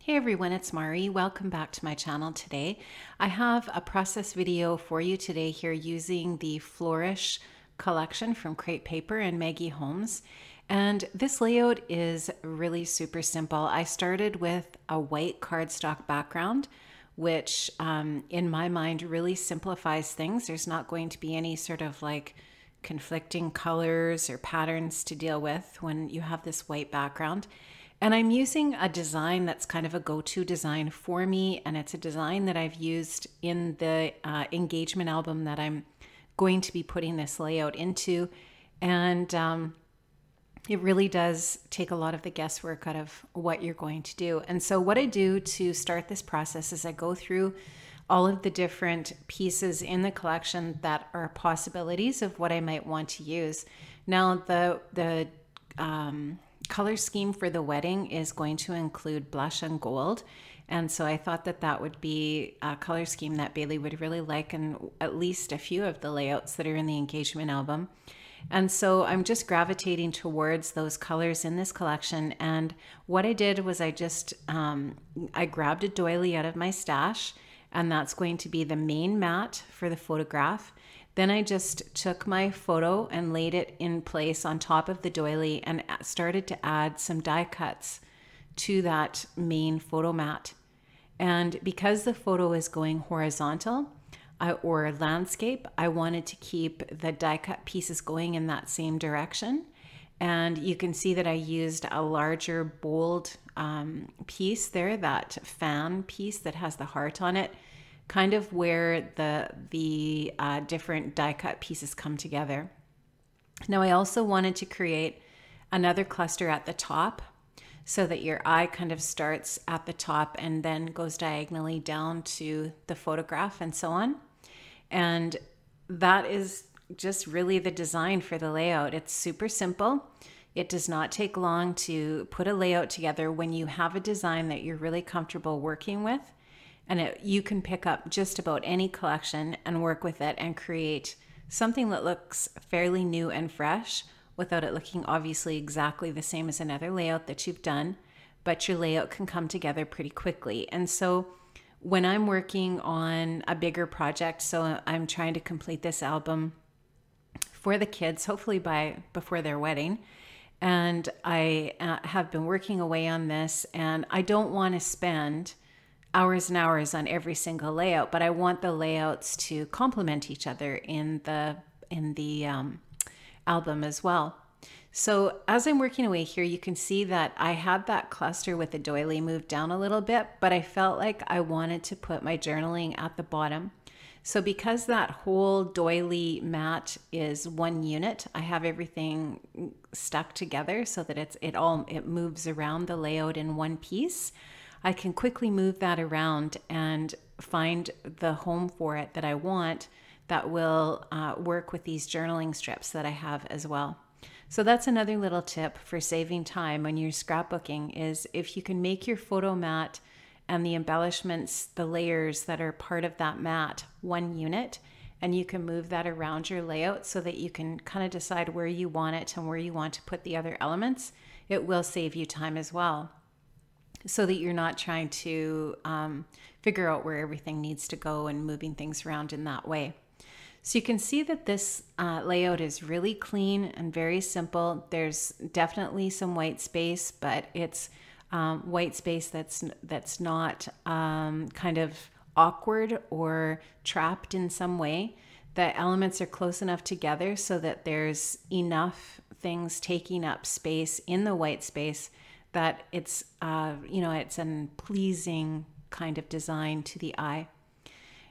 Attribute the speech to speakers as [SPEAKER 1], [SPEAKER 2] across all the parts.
[SPEAKER 1] Hey everyone, it's Mari. Welcome back to my channel today. I have a process video for you today here using the Flourish collection from Crate Paper and Maggie Holmes. And this layout is really super simple. I started with a white cardstock background, which in my mind really simplifies things. There's not going to be any sort of like conflicting colors or patterns to deal with when you have this white background. And I'm using a design that's kind of a go-to design for me, and it's a design that I've used in the engagement album that I'm going to be putting this layout into. And it really does take a lot of the guesswork out of what you're going to do. And so what I do to start this process is I go through all of the different pieces in the collection that are possibilities of what I might want to use. Now, the color scheme for the wedding is going to include blush and gold. And so I thought that that would be a color scheme that Bailey would really like, and at least a few of the layouts that are in the engagement album. And so I'm just gravitating towards those colors in this collection. And what I did was I grabbed a doily out of my stash, and that's going to be the main mat for the photograph. Then I just took my photo and laid it in place on top of the doily and started to add some die cuts to that main photo mat. And because the photo is going horizontal or landscape, I wanted to keep the die cut pieces going in that same direction. And you can see that I used a larger bold piece there, that fan piece that has the heart on it, kind of where the different die cut pieces come together. Now I also wanted to create another cluster at the top so that your eye kind of starts at the top and then goes diagonally down to the photograph and so on. And that is just really the design for the layout. It's super simple. It does not take long to put a layout together when you have a design that you're really comfortable working with. And you can pick up just about any collection and work with it and create something that looks fairly new and fresh without it looking obviously exactly the same as another layout that you've done, but your layout can come together pretty quickly. And so when I'm working on a bigger project, so I'm trying to complete this album for the kids, hopefully before their wedding, and I have been working away on this, and I don't want to spend hours and hours on every single layout, but I want the layouts to complement each other in the album as well. So as I'm working away here, you can see that I had that cluster with the doily moved down a little bit, but I felt like I wanted to put my journaling at the bottom. So because that whole doily mat is one unit, I have everything stuck together so that it moves around the layout in one piece. I can quickly move that around and find the home for it that I want that will work with these journaling strips that I have as well. So that's another little tip for saving time when you're scrapbooking, is if you can make your photo mat and the embellishments, the layers that are part of that mat, one unit, and you can move that around your layout so that you can kind of decide where you want it and where you want to put the other elements, it will save you time as well, so that you're not trying to figure out where everything needs to go and moving things around in that way. So you can see that this layout is really clean and very simple. There's definitely some white space, but it's white space that's not kind of awkward or trapped in some way. The elements are close enough together so that there's enough things taking up space in the white space that it's it's a pleasing kind of design to the eye.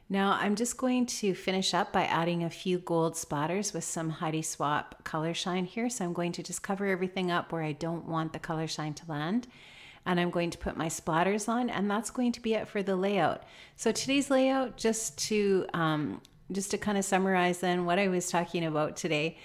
[SPEAKER 1] Now I'm just going to finish up by adding a few gold splatters with some Heidi Swap color shine here. So I'm going to just cover everything up where I don't want the color shine to land. And I'm going to put my splatters on, and that's going to be it for the layout. So today's layout, just to kind of summarize then what I was talking about today,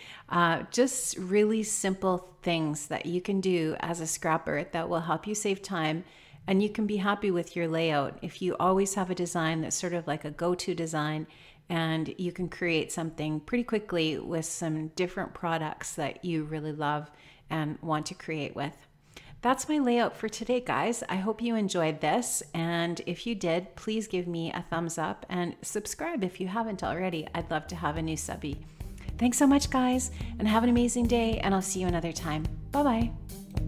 [SPEAKER 1] just really simple things that you can do as a scrapper that will help you save time, and you can be happy with your layout. If you always have a design that's sort of like a go-to design, and you can create something pretty quickly with some different products that you really love and want to create with. That's my layout for today, guys. I hope you enjoyed this. And if you did, please give me a thumbs up and subscribe if you haven't already. I'd love to have a new subby. Thanks so much, guys, and have an amazing day. And I'll see you another time. Bye-bye.